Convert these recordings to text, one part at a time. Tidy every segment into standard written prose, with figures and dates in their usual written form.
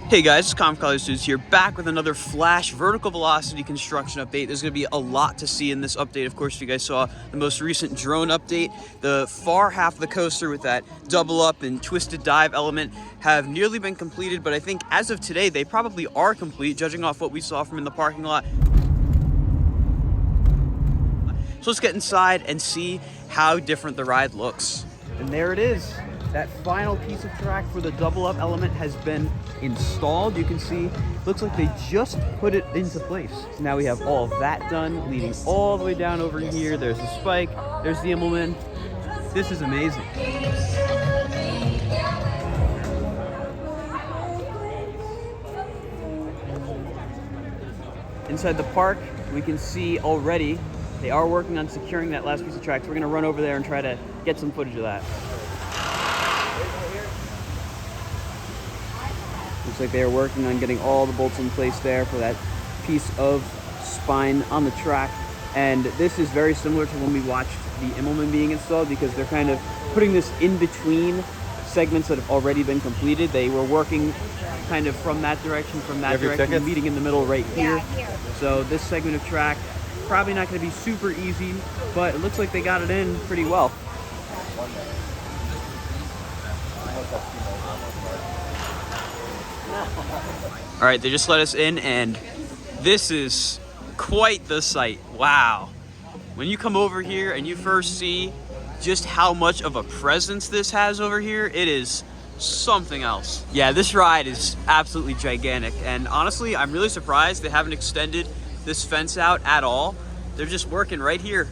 Hey guys, it's Common Color Studios here, back with another flash vertical velocity construction update. There's going to be a lot to see in this update. Of course, if you guys saw the most recent drone update, the far half of the coaster with that double up and twisted dive element have nearly been completed, but I think as of today, they probably are complete, judging off what we saw from in the parking lot. So let's get inside and see how different the ride looks. And there it is. That final piece of track for the double up element has been installed. You can see, looks like they just put it into place. So now we have all of that done, leading all the way down over here. There's the spike, there's the Immelman. This is amazing. Inside the park, we can see already they are working on securing that last piece of track. So we're gonna run over there and try to get some footage of that. Looks like they are working on getting all the bolts in place there for that piece of spine on the track. And this is very similar to when we watched the Immelman being installed, because they're kind of putting this in between segments that have already been completed. They were working kind of from that direction, meeting in the middle right here. So this segment of track, probably not going to be super easy, but it looks like they got it in pretty well. All right, they just let us in, and this is quite the sight. Wow. When you come over here and you first see just how much of a presence this has over here, it is something else. Yeah, this ride is absolutely gigantic, and honestly, I'm really surprised they haven't extended this fence out at all. They're just working right here.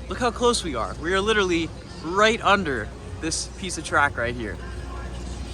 Look how close we are. We are literally right under this piece of track right here.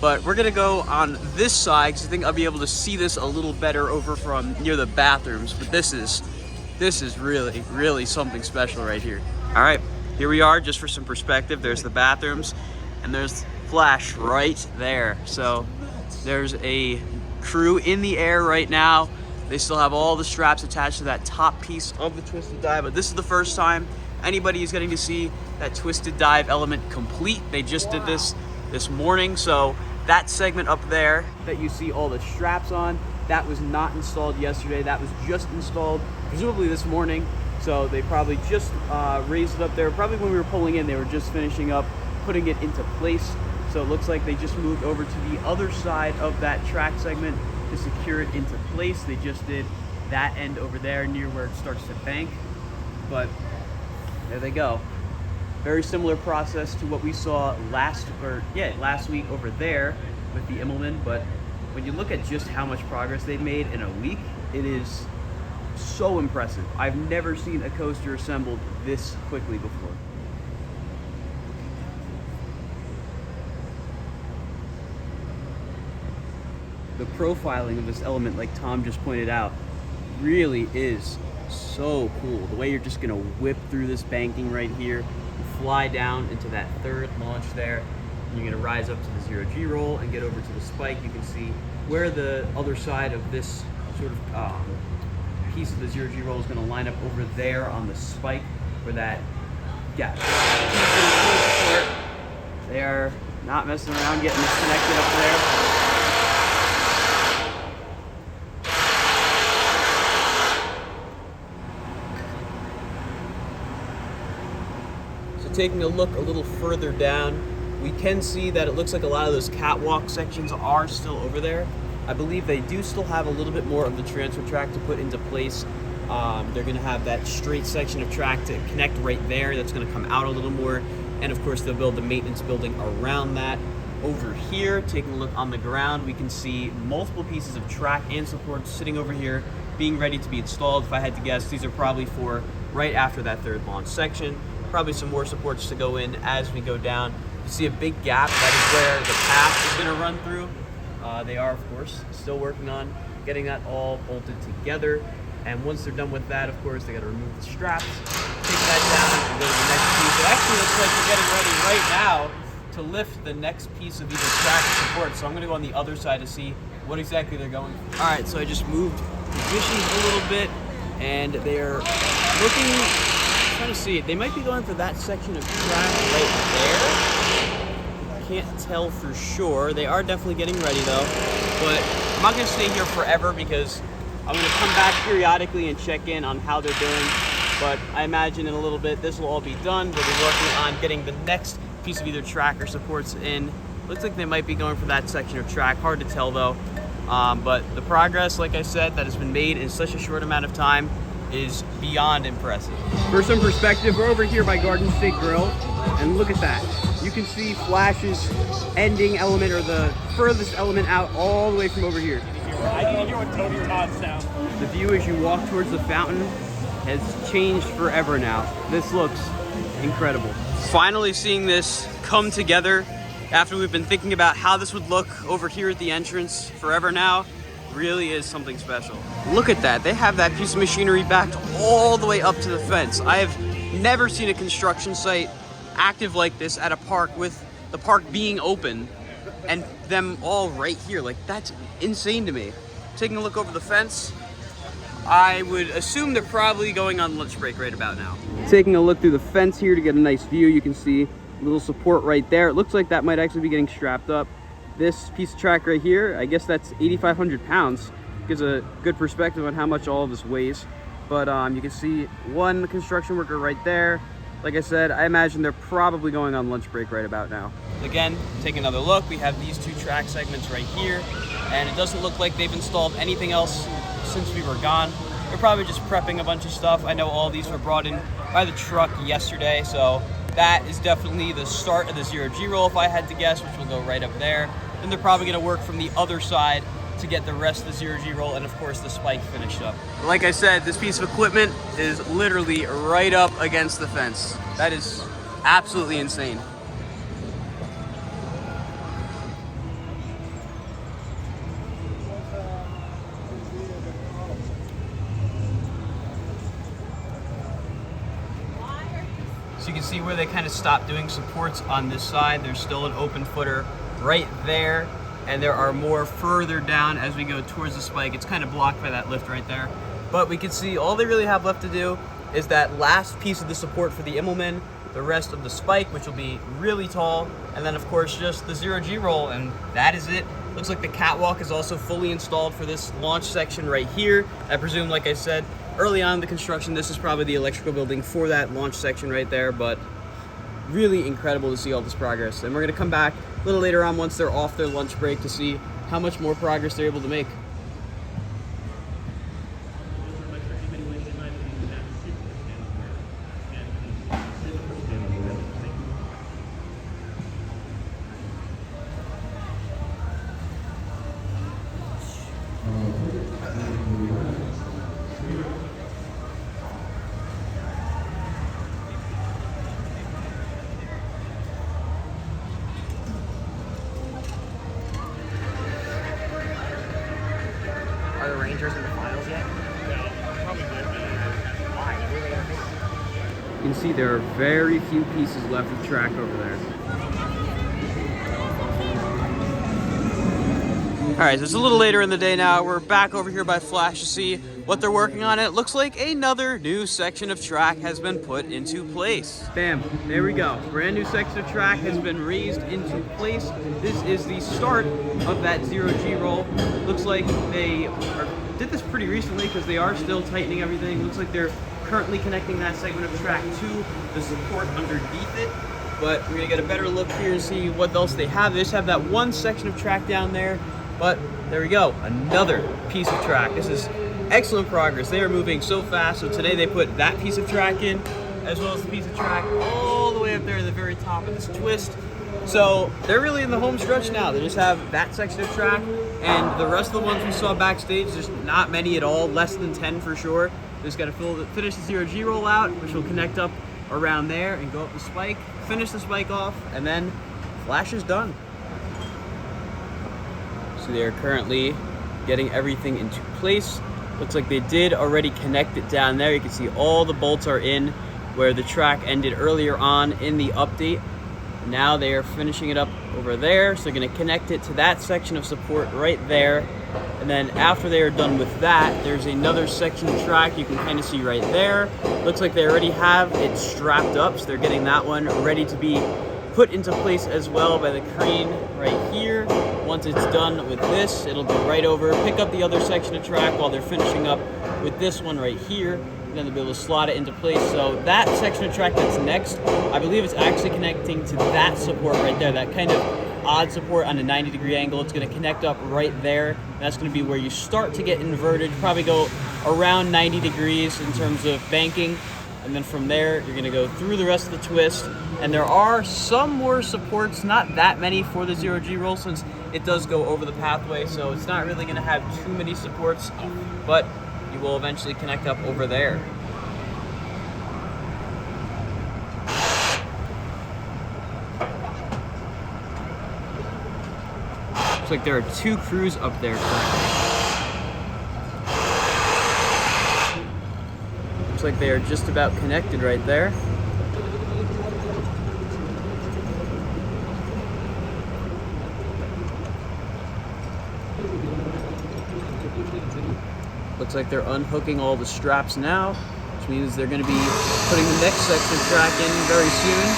But we're gonna go on this side because I think I'll be able to see this a little better over from near the bathrooms. But this is really, really something special right here. All right, here we are, just for some perspective. There's the bathrooms and there's Flash right there. So there's a crew in the air right now. They still have all the straps attached to that top piece of the twisted dive, but this is the first time anybody is getting to see that twisted dive element complete. They just did this morning, so that segment up there that you see all the straps on, that was not installed yesterday. That was just installed presumably this morning. So they probably just raised it up there. Probably when we were pulling in, they were just finishing up putting it into place. So it looks like they just moved over to the other side of that track segment to secure it into place. They just did that end over there near where it starts to bank. But there they go. Very similar process to what we saw last week over there with the Immelman. But when you look at just how much progress they've made in a week, it is so impressive. I've never seen a coaster assembled this quickly before. The profiling of this element, like Tom just pointed out, really is so cool. The way you're just gonna whip through this banking right here, fly down into that third launch there, and you're gonna rise up to the 0G roll and get over to the spike. You can see where the other side of this sort of piece of the 0G roll is gonna line up over there on the spike where that, they are not messing around getting this connected up there. Taking a look a little further down, we can see that it looks like a lot of those catwalk sections are still over there. I believe they do still have a little bit more of the transfer track to put into place. They're going to have that straight section of track to connect right there. That's going to come out a little more. And of course, they'll build the maintenance building around that. Over here, taking a look on the ground, we can see multiple pieces of track and support sitting over here, being ready to be installed. If I had to guess, these are probably for right after that third launch section. Probably some more supports to go in as we go down. You see a big gap, that is where the path is gonna run through. They are, of course, still working on getting that all bolted together. And once they're done with that, of course, they gotta remove the straps, take that down, and go to the next piece. It actually looks like we're getting ready right now to lift the next piece of either track or support. So I'm gonna go on the other side to see what exactly they're going for. All right, so I just moved positions a little bit, and they're looking, trying to see it. They might be going for that section of track right there. can't tell for sure. They are definitely getting ready though, but I'm not gonna stay here forever because I'm gonna come back periodically and check in on how they're doing. But I imagine in a little bit this will all be done. We'll be working on getting the next piece of either track or supports in. Looks like they might be going for that section of track. Hard to tell though. But the progress, like I said, that has been made in such a short amount of time is beyond impressive. For some perspective, we're over here by Garden State Grill, and look at that. You can see Flash's ending element, or the furthest element out, all the way from over here. I can hear what Toby or Todd sound. The view as you walk towards the fountain has changed forever now. This looks incredible. Finally seeing this come together after we've been thinking about how this would look over here at the entrance forever now, really is something special. Look at that. They have that piece of machinery backed all the way up to the fence. I have never seen a construction site active like this at a park, with the park being open and them all right here. Like, that's insane to me. Taking a look over the fence, I would assume they're probably going on lunch break right about now. Taking a look through the fence here to get a nice view, you can see a little support right there. It looks like that might actually be getting strapped up. This piece of track right here, I guess that's 8,500 pounds. Gives a good perspective on how much all of this weighs. But you can see one construction worker right there. Like I said, I imagine they're probably going on lunch break right about now. Again, take another look. We have these two track segments right here, and it doesn't look like they've installed anything else since we were gone. They're probably just prepping a bunch of stuff. I know all these were brought in by the truck yesterday, so that is definitely the start of the zero G roll, if I had to guess, which will go right up there. And they're probably gonna work from the other side to get the rest of the zero G roll and of course the spike finished up. Like I said, this piece of equipment is literally right up against the fence. That is absolutely insane. So you can see where they kind of stopped doing supports on this side. There's still an open footer right there, and there are more further down as we go towards the spike. It's kind of blocked by that lift right there. But we can see all they really have left to do is that last piece of the support for the Immelman, the rest of the spike, which will be really tall, and then of course just the zero G roll, and that is it. Looks like the catwalk is also fully installed for this launch section right here. I presume, like I said, early on in the construction, this is probably the electrical building for that launch section right there, but really incredible to see all this progress. And we're gonna come back a little later on once they're off their lunch break to see how much more progress they're able to make. Are the Rangers in the finals yet? Yeah, probably would be. Why? You can see there are very few pieces left of track over there. All right, so it's a little later in the day now. We're back over here by Flash to see what they're working on. It looks like another new section of track has been put into place. Bam, there we go. Brand new section of track has been raised into place. This is the start of that zero G roll. Looks like they did this pretty recently because they are still tightening everything. Looks like they're currently connecting that segment of track to the support underneath it. But we're gonna get a better look here and see what else they have. They just have that one section of track down there. But there we go, another piece of track. This is excellent progress. They are moving so fast. So today they put that piece of track in, as well as the piece of track all the way up there at the very top of this twist. So they're really in the home stretch now. They just have that section of track, and the rest of the ones we saw backstage, there's not many at all, less than 10 for sure. They just gotta finish the zero G roll out, which will connect up around there and go up the spike, finish the spike off, and then Flash is done. So they are currently getting everything into place. Looks like they did already connect it down there. You can see all the bolts are in where the track ended earlier on in the update. Now they are finishing it up over there. So they're gonna connect it to that section of support right there. And then after they are done with that, there's another section of track you can kind of see right there. Looks like they already have it strapped up. So they're getting that one ready to be put into place as well by the crane right here. Once it's done with this, it'll go right over, pick up the other section of track while they're finishing up with this one right here. And then they'll be able to slot it into place. So that section of track that's next, I believe it's actually connecting to that support right there, that kind of odd support on a 90-degree angle. It's going to connect up right there. That's going to be where you start to get inverted. Probably go around 90 degrees in terms of banking. And then from there, you're going to go through the rest of the twist. And there are some more supports, not that many for the 0G roll, since it does go over the pathway. So it's not really going to have too many supports, but you will eventually connect up over there. Looks like there are 2 crews up there currently. Looks like they are just about connected right there. Looks like they're unhooking all the straps now, which means they're going to be putting the next section of track in very soon.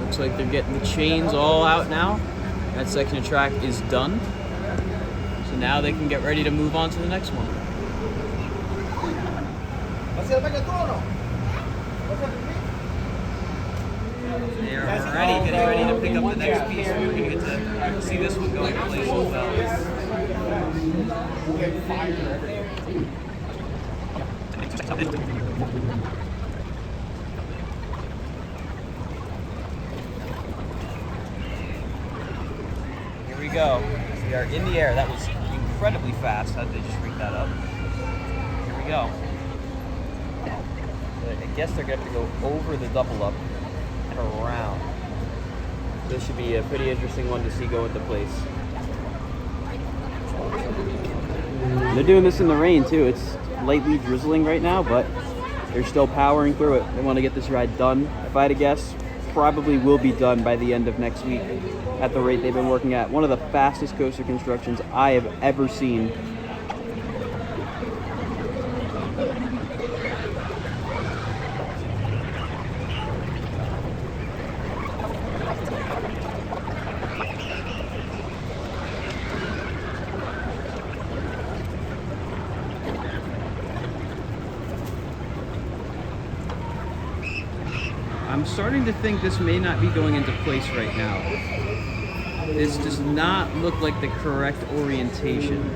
Looks like they're getting the chains all out now. That section of track is done. So now they can get ready to move on to the next one. They are already getting ready to pick up the next piece. We're going to get to see this one go into place as well. Here we go. We are in the air. That was incredibly fast. How did they just rig that up? Here we go. I guess they're going to have to go over the double up and around. This should be a pretty interesting one to see go into place. They're doing this in the rain too. It's lightly drizzling right now, but they're still powering through it. They want to get this ride done. If I had to guess, probably will be done by the end of next week at the rate they've been working at. One of the fastest coaster constructions I have ever seen. I'm starting to think this may not be going into place right now. This does not look like the correct orientation.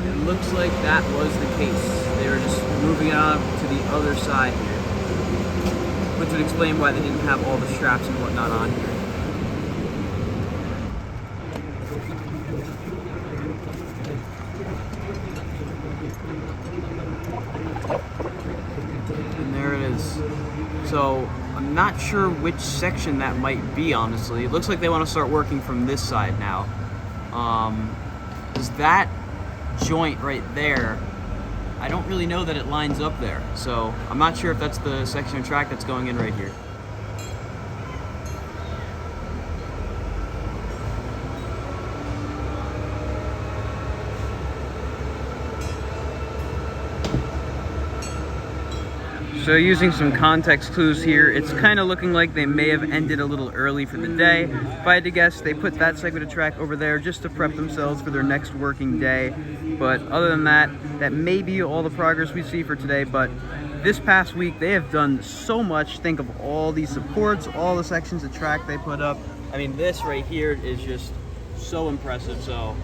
It looks like that was the case. They were just moving it on to the other side here, which would explain why they didn't have all the straps and whatnot on here. And there it is. So I'm not sure which section that might be, honestly. It looks like they want to start working from this side now. Is that joint right there, I don't really know that it lines up there. So I'm not sure if that's the section of track that's going in right here. So using some context clues here, it's kind of looking like they may have ended a little early for the day. If I had to guess, they put that segment of track over there just to prep themselves for their next working day. But other than that, that may be all the progress we see for today. But this past week, they have done so much. Think of all these supports, all the sections of track they put up. I mean, this right here is just so impressive. So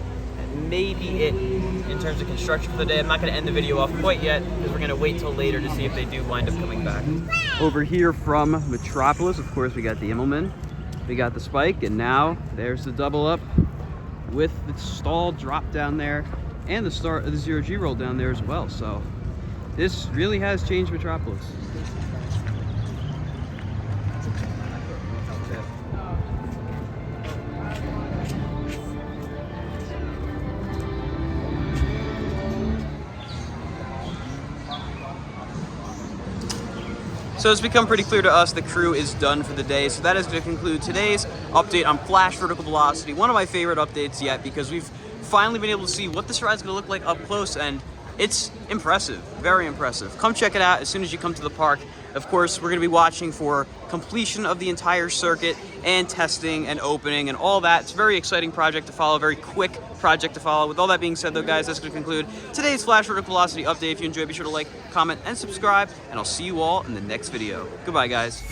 maybe it in terms of construction for the day. I'm not going to end the video off quite yet because we're going to wait till later to see if they do wind up coming back. Over here from Metropolis, of course, we got the Immelman, we got the Spike, and now there's the double up with the stall drop down there and the start of the 0G roll down there as well. So this really has changed Metropolis. So it's become pretty clear to us the crew is done for the day. So that is going to conclude today's update on Flash Vertical Velocity. One of my favorite updates yet, because we've finally been able to see what this ride's going to look like up close, and it's impressive, very impressive. Come check it out as soon as you come to the park. Of course, we're going to be watching for completion of the entire circuit and testing and opening and all that. It's a very exciting project to follow, very quick project to follow. With all that being said though, guys, that's going to conclude today's Flash Vertical Velocity update. If you enjoyed, be sure to like, comment, and subscribe, and I'll see you all in the next video. Goodbye, guys.